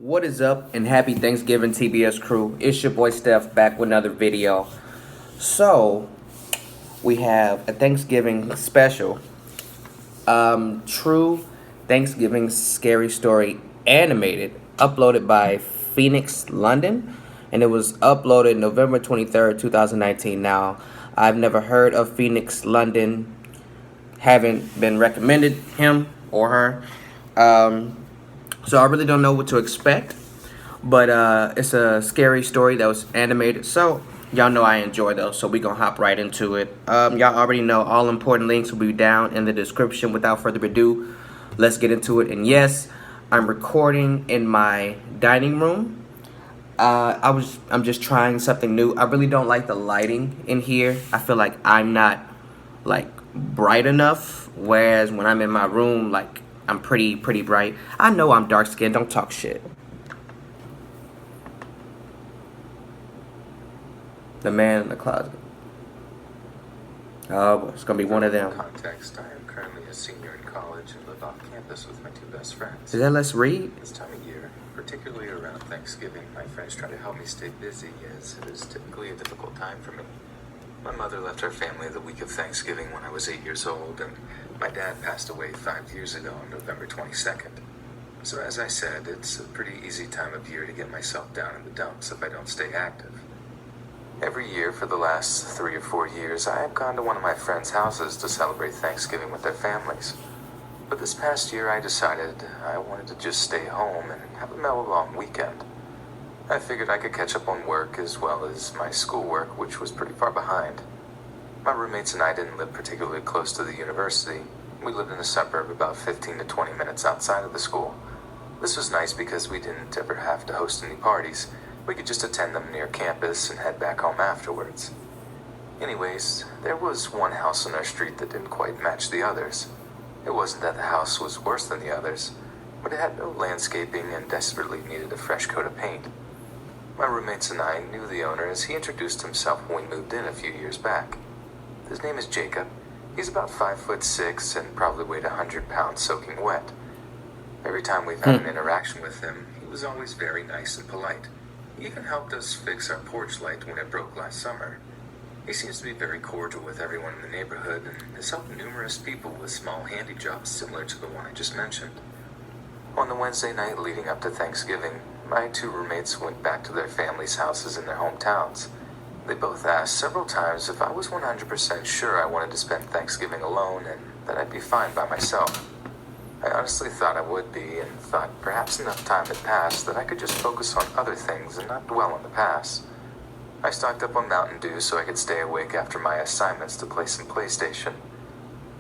What is up, and happy Thanksgiving, TBS crew. It's your boy Steph back with another video. So we have a Thanksgiving special, true Thanksgiving scary story animated, uploaded by Phoenix London, and it was uploaded November 23rd, 2019. Now, I've never heard of Phoenix London, haven't been recommended him or her. So I really don't know what to expect, but it's a scary story that was animated. So y'all know I enjoy those, so we gonna hop right into it. Y'all already know all important links will be down in the description. Without further ado, let's get into it. And yes, I'm recording in my dining room. I'm just trying something new. I really don't like the lighting in here. I feel like I'm not like bright enough, whereas when I'm in my room, like I'm pretty bright. I know I'm dark skinned, don't talk shit. The man in the closet. Oh, it's gonna be one of them. Context, I am currently a senior in college and live off campus with my two best friends. Is that Let's Read? This time of year, particularly around Thanksgiving, my friends try to help me stay busy as it is typically a difficult time for me. My mother left her family the week of Thanksgiving when I was 8 years old, and my dad passed away 5 years ago on November 22nd. So as I said, it's a pretty easy time of year to get myself down in the dumps if I don't stay active. Every year for the last 3 or 4 years, I have gone to one of my friends' houses to celebrate Thanksgiving with their families. But this past year I decided I wanted to just stay home and have a mellow long weekend. I figured I could catch up on work as well as my schoolwork, which was pretty far behind. My roommates and I didn't live particularly close to the university. We lived in a suburb about 15 to 20 minutes outside of the school. This was nice because we didn't ever have to host any parties. We could just attend them near campus and head back home afterwards. Anyways, there was one house on our street that didn't quite match the others. It wasn't that the house was worse than the others, but it had no landscaping and desperately needed a fresh coat of paint. My roommates and I knew the owner as he introduced himself when we moved in a few years back. His name is Jacob. He's about 5'6" and probably weighed 100 pounds soaking wet. Every time we've had an interaction with him, he was always very nice and polite. He even helped us fix our porch light when it broke last summer. He seems to be very cordial with everyone in the neighborhood and has helped numerous people with small handy jobs similar to the one I just mentioned. On the Wednesday night leading up to Thanksgiving, my two roommates went back to their families' houses in their hometowns. They both asked several times if I was 100% sure I wanted to spend Thanksgiving alone and that I'd be fine by myself. I honestly thought I would be, and thought perhaps enough time had passed that I could just focus on other things and not dwell on the past. I stocked up on Mountain Dew so I could stay awake after my assignments to play some PlayStation.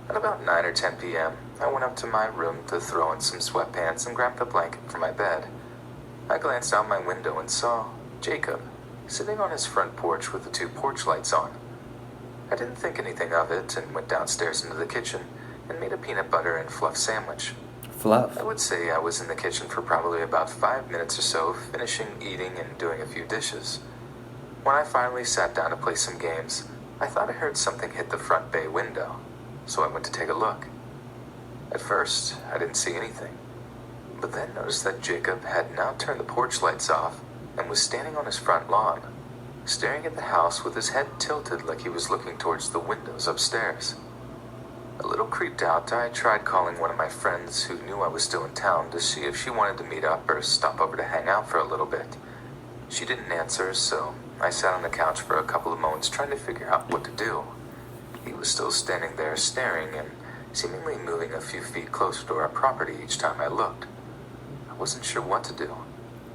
At about 9 or 10 p.m., I went up to my room to throw in some sweatpants and grab the blanket for my bed. I glanced out my window and saw Jacob sitting on his front porch with the two porch lights on. I didn't think anything of it and went downstairs into the kitchen and made a peanut butter and fluff sandwich. Fluff. I would say I was in the kitchen for probably about 5 minutes or so, finishing eating and doing a few dishes. When I finally sat down to play some games, I thought I heard something hit the front bay window, so I went to take a look. At first, I didn't see anything, but then noticed that Jacob had now turned the porch lights off and was standing on his front lawn, staring at the house with his head tilted like he was looking towards the windows upstairs. A little creeped out, I tried calling one of my friends who knew I was still in town to see if she wanted to meet up or stop over to hang out for a little bit. She didn't answer, so I sat on the couch for a couple of moments trying to figure out what to do. He was still standing there staring and seemingly moving a few feet closer to our property each time I looked. I wasn't sure what to do.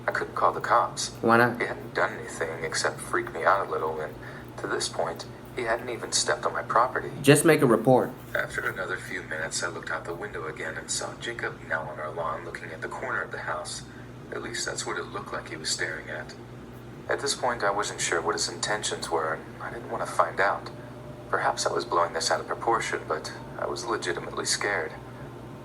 I couldn't call the cops. Why not? He hadn't done anything except freak me out a little, and to this point, he hadn't even stepped on my property. Just make a report. After another few minutes, I looked out the window again and saw Jacob now on our lawn looking at the corner of the house. At least that's what it looked like he was staring at. At this point, I wasn't sure what his intentions were, and I didn't want to find out. Perhaps I was blowing this out of proportion, but I was legitimately scared.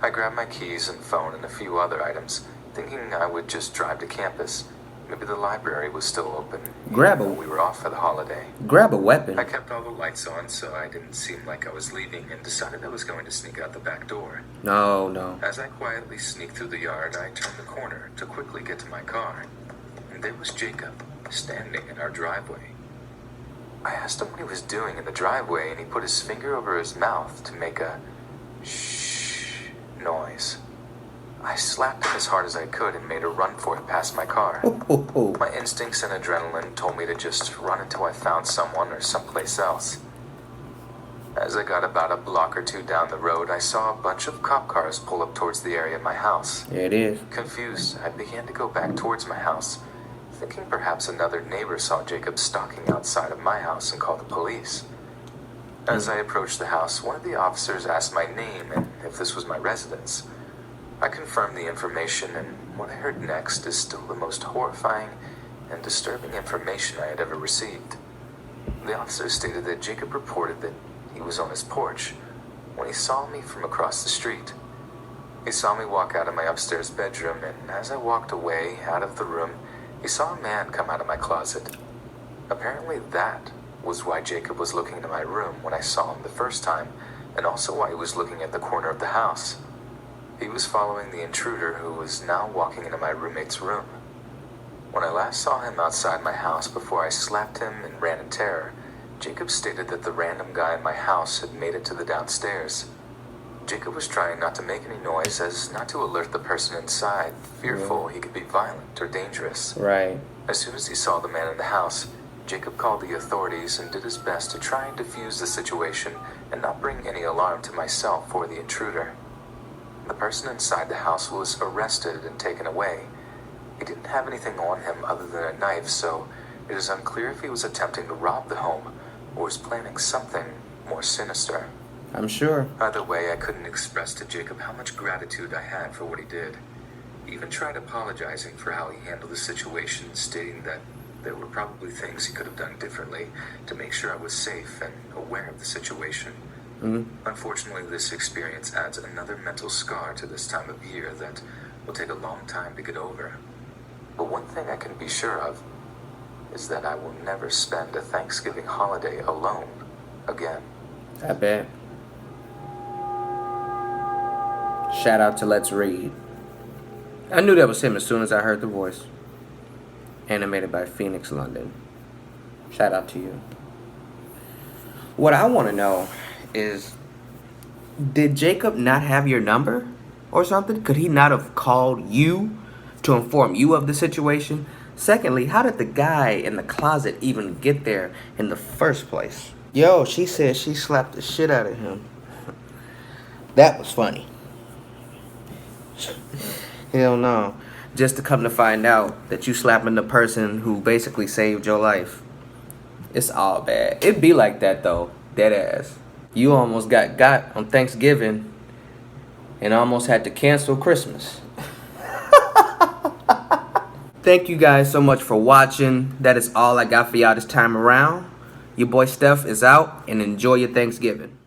I grabbed my keys and phone and a few other items, thinking I would just drive to campus, Maybe the library was still open. Grab even a though we were off for the holiday. grab a weapon. I kept all the lights on so I didn't seem like I was leaving and decided I was going to sneak out the back door. No, no. As I quietly sneaked through the yard, I turned the corner to quickly get to my car. And there was Jacob, standing in our driveway. I asked him what he was doing in the driveway, and he put his finger over his mouth to make a shh noise. I slapped him as hard as I could and made a run for it past my car. My instincts and adrenaline told me to just run until I found someone or someplace else. As I got about a block or two down the road, I saw a bunch of cop cars pull up towards the area of my house. There it is. Confused, I began to go back towards my house, thinking perhaps another neighbor saw Jacob stalking outside of my house and called the police. As I approached the house, one of the officers asked my name and if this was my residence. I confirmed the information, and what I heard next is still the most horrifying and disturbing information I had ever received. The officer stated that Jacob reported that he was on his porch when he saw me from across the street. He saw me walk out of my upstairs bedroom, and as I walked away out of the room, he saw a man come out of my closet. Apparently that was why Jacob was looking into my room when I saw him the first time, and also why he was looking at the corner of the house. He was following the intruder who was now walking into my roommate's room. When I last saw him outside my house before I slapped him and ran in terror, Jacob stated that the random guy in my house had made it to the downstairs. Jacob was trying not to make any noise as not to alert the person inside, fearful he could be violent or dangerous. Right. As soon as he saw the man in the house, Jacob called the authorities and did his best to try and defuse the situation and not bring any alarm to myself or the intruder. The person inside the house was arrested and taken away. He didn't have anything on him other than a knife, so it is unclear if he was attempting to rob the home or was planning something more sinister. I'm sure. Either way, I couldn't express to Jacob how much gratitude I had for what he did. He even tried apologizing for how he handled the situation, stating that there were probably things he could have done differently to make sure I was safe and aware of the situation. Unfortunately, this experience adds another mental scar to this time of year that will take a long time to get over. But one thing I can be sure of is that I will never spend a Thanksgiving holiday alone again. I bet. Shout out to Let's Read. I knew that was him as soon as I heard the voice. Animated by Phoenix London. Shout out to you. What I want to know is, did Jacob not have your number or something? Could he not have called you to inform you of the situation? Secondly, how did the guy in the closet even get there in the first place? Yo, she said she slapped the shit out of him. That was funny. Hell no. Just to come to find out that you slapping the person who basically saved your life. It's all bad. It be like that though. Dead ass. You almost got on Thanksgiving and almost had to cancel Christmas. Thank you guys so much for watching. That is all I got for y'all this time around. Your boy Steph is out, and enjoy your Thanksgiving.